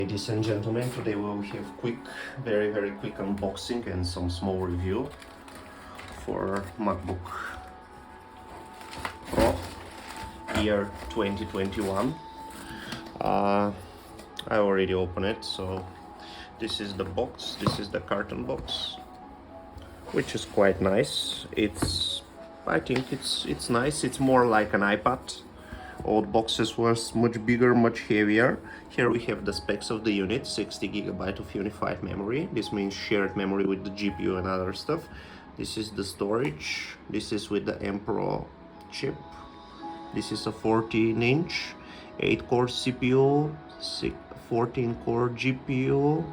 Ladies and gentlemen, today we will have very quick unboxing and some small review for MacBook Pro year 2021. I already opened it, so this is the box, this is the carton box, which is quite nice. I think it's nice. It's more like an iPad. Old boxes was much bigger, much heavier. Here we have the specs of the unit: 60 GB of unified memory. This means shared memory with the GPU and other stuff. This is the storage. This is with the M Pro chip. This is a 14-inch, 8-core CPU, 14-core GPU,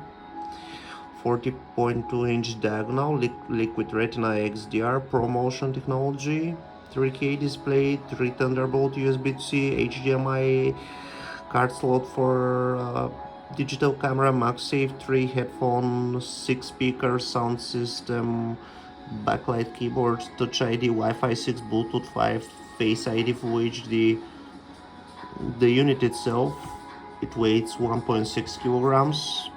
40.2-inch diagonal, liquid retina XDR ProMotion technology, 3K display, 3 Thunderbolt USB-C, HDMI card slot for digital camera, MagSafe 3 headphone, 6 speakers, sound system, backlight keyboard, Touch ID, Wi-Fi 6, Bluetooth 5, Face ID, Full HD. The unit itself, it weighs 1.6 kilograms,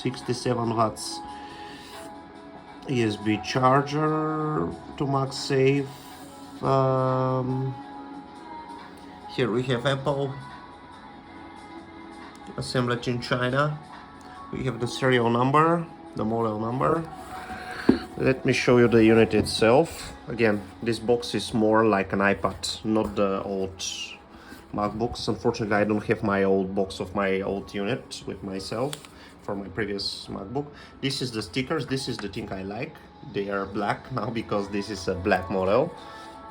67 watts USB charger to MagSafe. Here we have Apple, assembled in China. We have the serial number, the model number. Let me show you the unit itself. Again, this box is more like an iPad, not the old MacBooks. Unfortunately, I don't have my old box of my old unit with myself for my previous MacBook. This is the stickers. This is the thing I like. They are black now because this is a black model.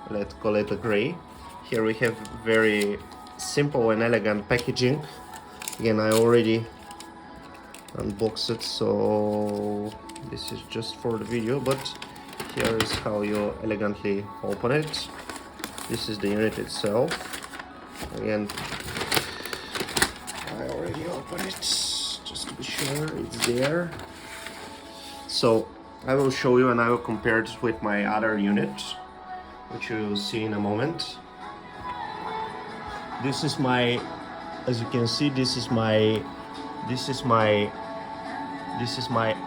Let's call it a gray. Here we have very simple and elegant packaging. Again, I already unboxed it, so this is just for the video, but here is how you elegantly open it. This is the unit itself. Again, I already opened it just to be sure it's there. So I will show you and I will compare it with my other unit, which you'll see in a moment. This is my, as you can see, this is my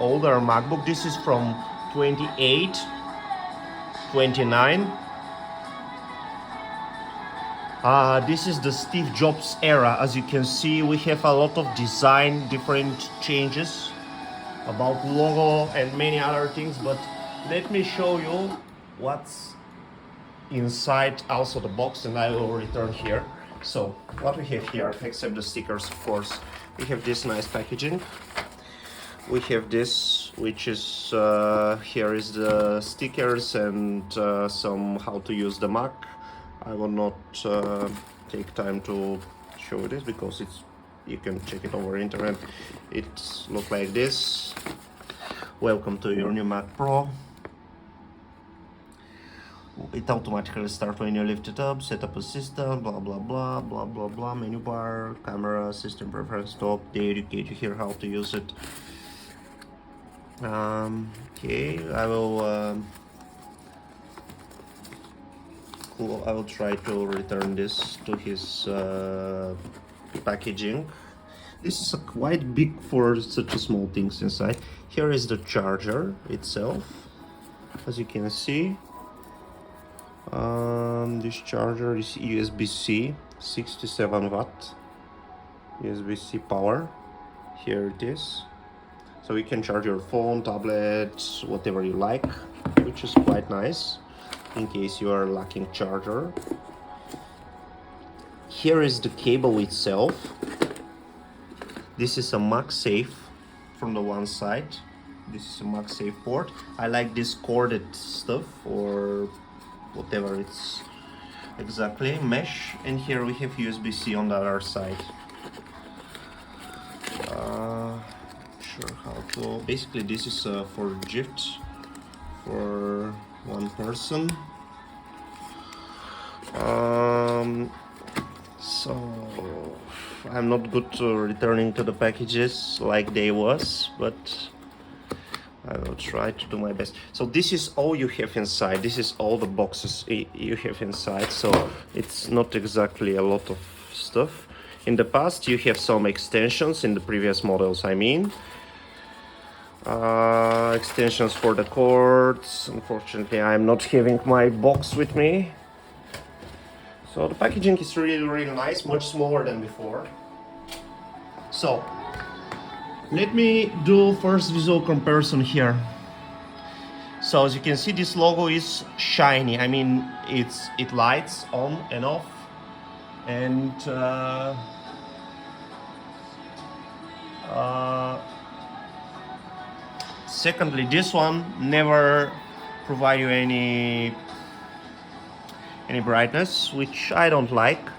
older MacBook. This is from 28, 29. This is the Steve Jobs era. As you can see, we have a lot of design, different changes about logo and many other things, but let me show you what's inside also the box, and I will return here. So what we have here, except the stickers, of course, we have this nice packaging. We have this, which is here is the stickers and some how to use the Mac. I will not take time to show this because you can check it over internet. It looks like this. Welcome to your new Mac Pro. It automatically starts when you lift it up, set up a system, blah blah blah blah blah blah, menu bar, camera, system preference, talk, they educate you here how to use it. Okay, I will try to return this to his packaging. This is quite big for such a small things inside. Here is the charger itself, as you can see. This charger is USB-C, 67 watt USB-C power. Here it is. So you can charge your phone, tablet, whatever you like, which is quite nice in case you are lacking charger. Here is the cable itself. This is a MagSafe from the one side. This is a MagSafe port. I like this corded stuff, or whatever it's exactly, mesh. And here we have USB-C on the other side. Sure how to, basically this is for gift for one person. So I'm not good to returning to the packages like they was, but I will try to do my best. So this is all you have inside. This is all the boxes you have inside. So it's not exactly a lot of stuff. In the past, you have some extensions in the previous models, I mean. Extensions for the cords. Unfortunately, I'm not having my box with me. So the packaging is really, really nice, much smaller than before. So let me do first visual comparison here. So as you can see, this logo is shiny. I mean, it lights on and off, and secondly, this one never provide you any brightness, which I don't like.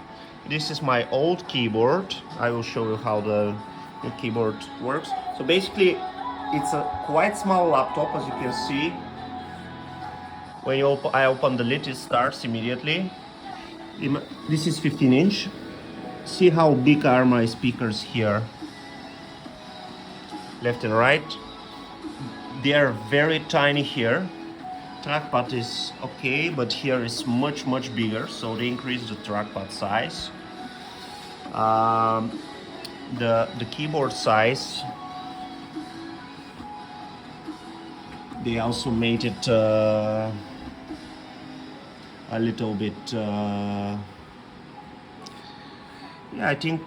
This is my old keyboard. I will show you how the new keyboard works. So basically, it's a quite small laptop, as you can see. When I open the lid, it starts immediately. This is 15-inch. See how big are my speakers here, left and right. They are very tiny here. Trackpad is okay, but here is much bigger, so they increase the trackpad size. The keyboard size, they also made it a little bit yeah, I think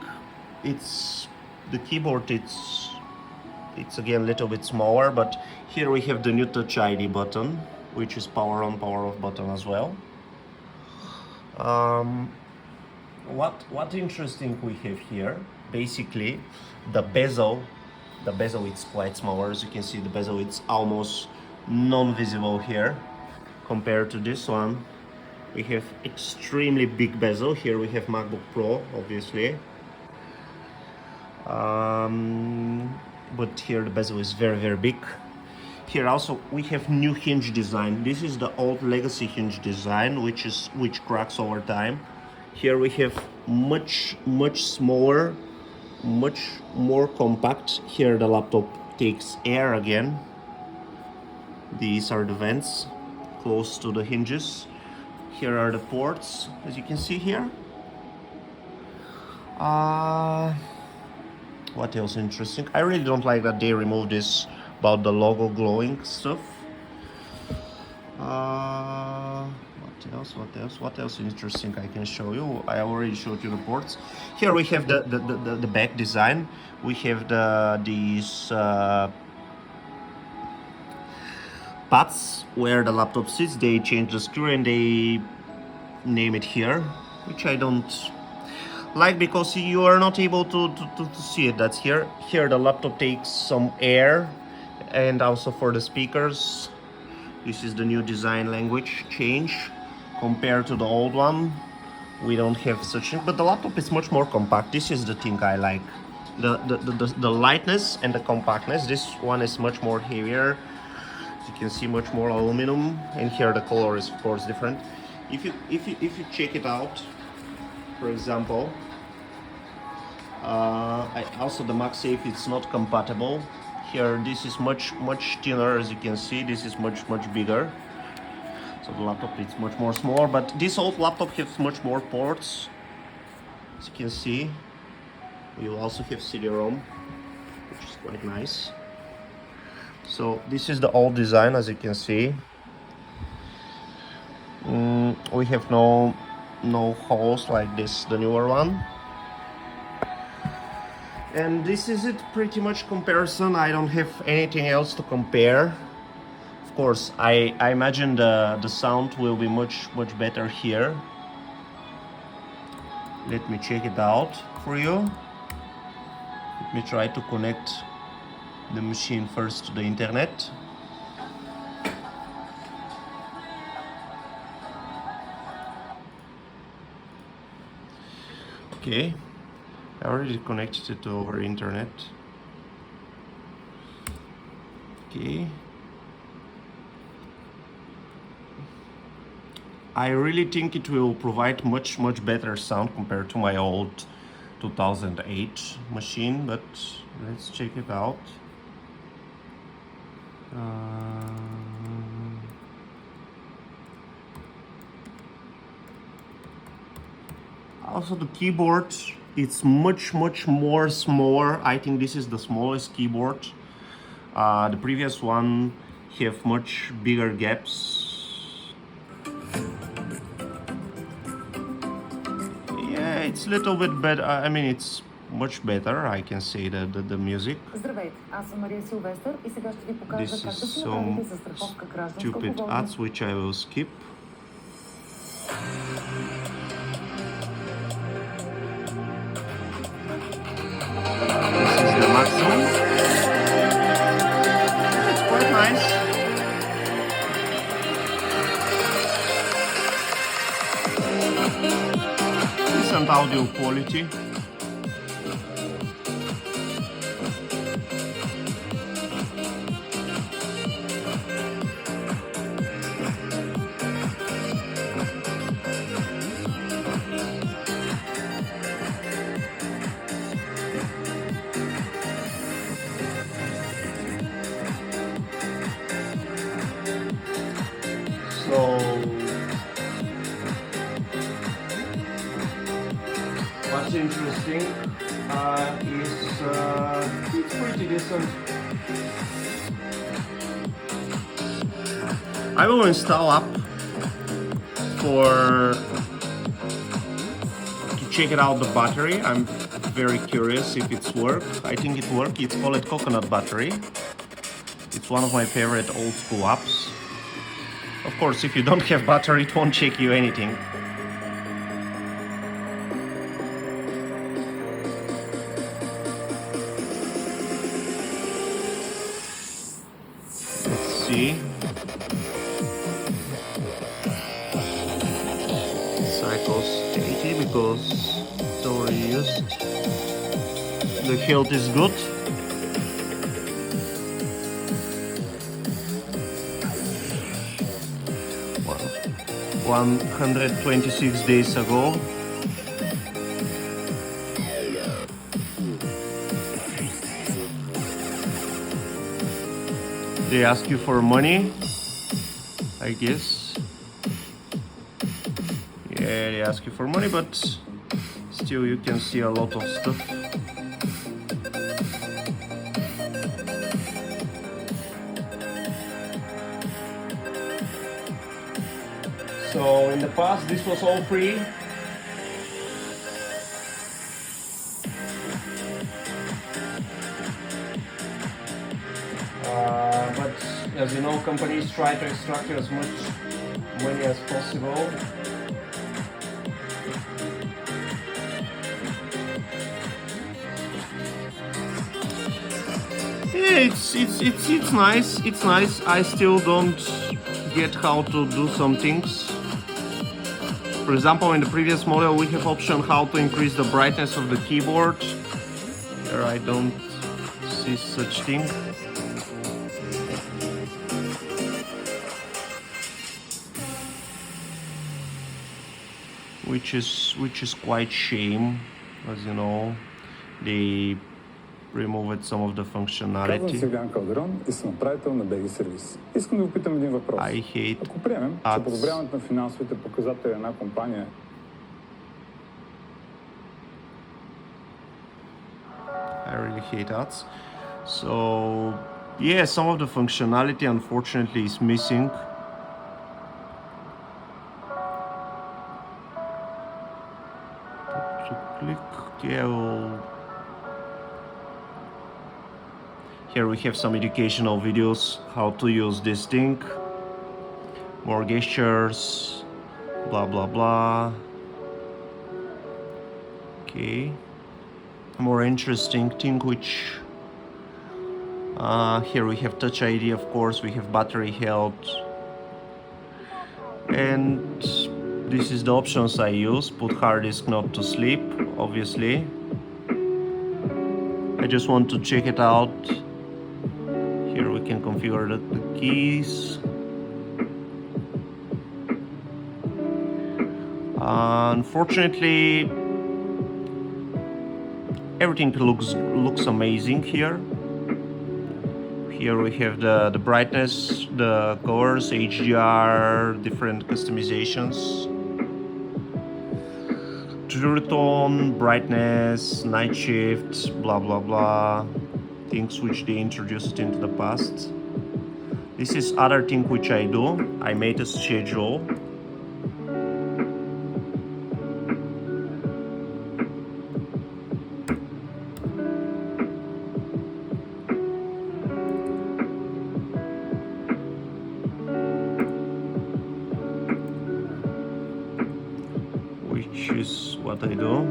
it's the keyboard, it's again a little bit smaller, but here we have the new Touch ID button, which is power on, power off button as well. What interesting we have here, basically the bezel is quite smaller. As you can see, the bezel it's almost non-visible here compared to this one. We have extremely big bezel. Here we have MacBook Pro, obviously. But here the bezel is very big. Here also we have new hinge design. This is the old legacy hinge design, which cracks over time. Here we have much smaller, much more compact. Here the laptop takes air again. These are the vents close to the hinges. Here are the ports, as you can see here. What else interesting? I really don't like that they removed this about the logo glowing stuff. What else interesting I can show you? I already showed you the ports. Here we have the back design. We have these pads where the laptop sits. They change the screw and they name it here, which I don't like because you are not able to see it. That's here. Here the laptop takes some air, and also for the speakers, this is the new design language change compared to the old one. We don't have such thing, but the laptop is much more compact. This is the thing I like, the lightness and the compactness. This one is much more heavier. As you can see, much more aluminum, and here the color is of course different. If you check it out, for example, also the MagSafe is not compatible. Here this is much thinner, as you can see. This is much bigger, so the laptop is much more smaller, but this old laptop has much more ports. As you can see, we will also have CD-ROM, which is quite nice. So this is the old design, as you can see. We have no holes like this, the newer one. And this is it, pretty much comparison. I don't have anything else to compare. Of course, I imagine the sound will be much better here. Let me check it out for you. Let me try to connect the machine first to the internet. Okay, I already connected it over internet. Okay. I really think it will provide much better sound compared to my old 2008 machine, but let's check it out. Also the keyboard It's much more smaller. I think this is the smallest keyboard. The previous one have much bigger gaps. Yeah, it's a little bit better. I mean, it's much better. I can say that the music. Здравейте, аз съм Мария Силвестър и сега ще ви покажа This как да is си some направите застраховка гражданска stupid отговорност. ads which I will skip. This is the maximum. It's quite nice. Decent audio quality. So what's interesting is it's pretty decent. I will install app to check it out the battery. I'm very curious if it's work. I think it works. It's called Coconut Battery. It's one of my favorite old school apps. Of course, if you don't have battery, it won't check you anything. Let's see. Cycles 80 because it's already used. The health is good. Well, 126 days ago. They ask you for money, I guess. Yeah, they ask you for money, but still you can see a lot of stuff. So in the past this was all free. But as you know, companies try to extract as much money as possible. Yeah, it's nice. It's nice. I still don't get how to do some things. For example, in the previous model, we have option how to increase the brightness of the keyboard. Here I don't see such thing. Which is quite shame, as you know, they removed some of the Казвам се functionality. Юлиан Калдерон и съм управител на BG Сервис. Искам да ви питам един въпрос. I hate Ако приемем, че ads. подобряването на финансовите показатели на една компания I really hate ads. So yeah, some of the functionality unfortunately is missing. To click, yeah, here we have some educational videos how to use this thing. More gestures, blah blah blah. Okay. More interesting thing which here we have Touch ID, of course, we have battery health, and this is the options I use. Put hard disk not to sleep, obviously. I just want to check it out. Here we can configure the keys. Unfortunately, everything looks amazing here. Here we have the brightness, the colors, HDR, different customizations. To true tone, brightness, night shift, blah blah blah, things which they introduced into the past. This is other thing which I do. I made a schedule. Which is what I do.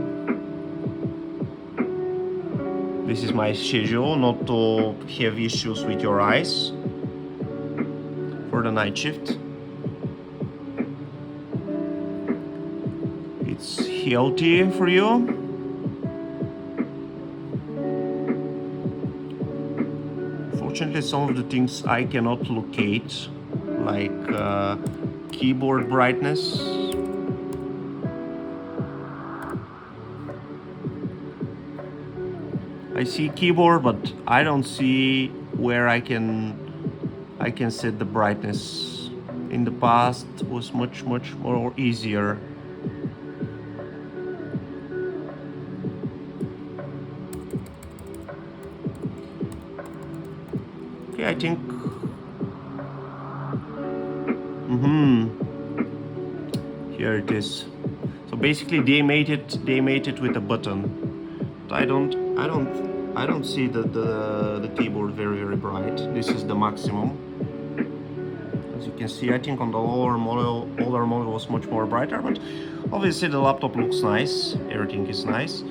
This is my schedule, not to have issues with your eyes for the night shift. It's healthy for you. Fortunately, some of the things I cannot locate, like keyboard brightness. I see keyboard, but I don't see where I can set the brightness. In the past was much more easier. Okay, I think here it is. So basically they made it with a button. But I don't see the keyboard very bright. This is the maximum. As you can see, I think on the older model was much more brighter, but obviously the laptop looks nice. Everything is nice.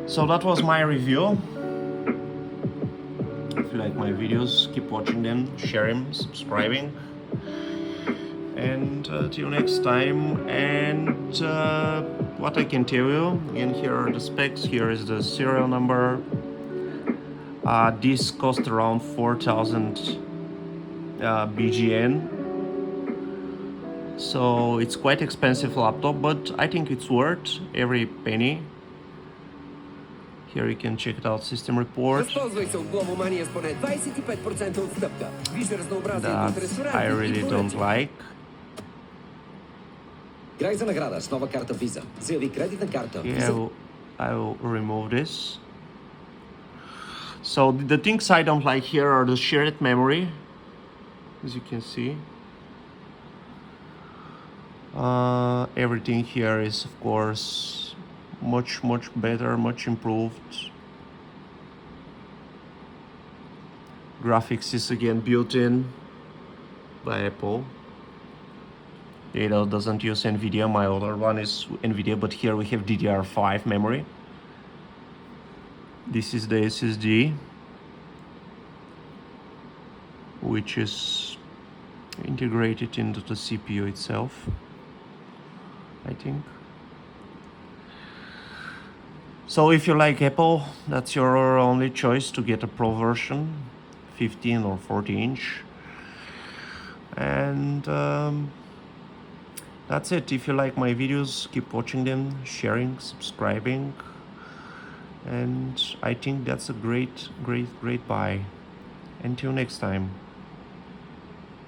So that was my review. If you like my videos, keep watching them, sharing, subscribing. And till next time. And what I can tell you, again, here are the specs. Here is the serial number. This cost around 4,000 BGN. So it's quite expensive laptop, but I think it's worth every penny. Here you can check it out, system report. That I really don't like. Yeah, I will remove this. So the things I don't like here are the shared memory, as you can see. Everything here is, of course, much better, much improved. Graphics is again built in by Apple. It doesn't use NVIDIA. My other one is NVIDIA, but here we have DDR5 memory. This is the SSD, which is integrated into the CPU itself, I think. So if you like Apple, that's your only choice to get a Pro version, 15 or 40 inch. And that's it. If you like my videos, keep watching them, sharing, subscribing. And I think that's a great buy. Until next time.